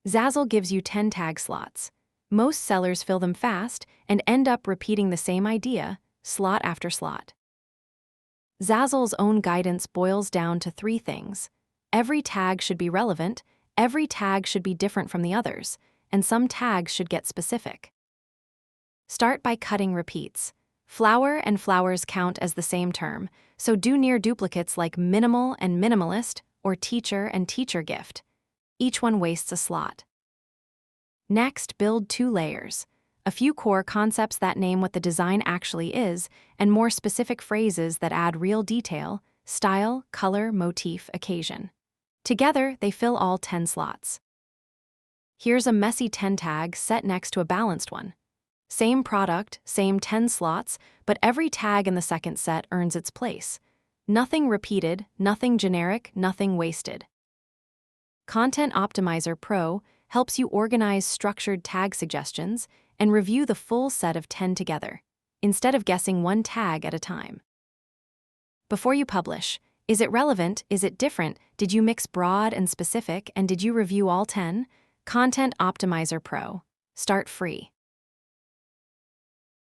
Zazzle gives you 10 tag slots. Most sellers fill them fast and end up repeating the same idea, slot after slot. Zazzle's own guidance boils down to 3 things. Every tag should be relevant, every tag should be different from the others, and some tags should get specific. Start by cutting repeats. Flower and flowers count as the same term, so do near duplicates like minimal and minimalist or teacher and teacher gift. Each one wastes a slot. Next, build 2 layers. A few core concepts that name what the design actually is, and more specific phrases that add real detail, style, color, motif, occasion. Together, they fill all 10 slots. Here's a messy 10 tag set next to a balanced one. Same product, same 10 slots, but every tag in the second set earns its place. Nothing repeated, nothing generic, nothing wasted. Content Optimizer Pro helps you organize structured tag suggestions and review the full set of 10 together, instead of guessing one tag at a time. Before you publish, is it relevant? Is it different? Did you mix broad and specific? And did you review all 10? Content Optimizer Pro. Start free.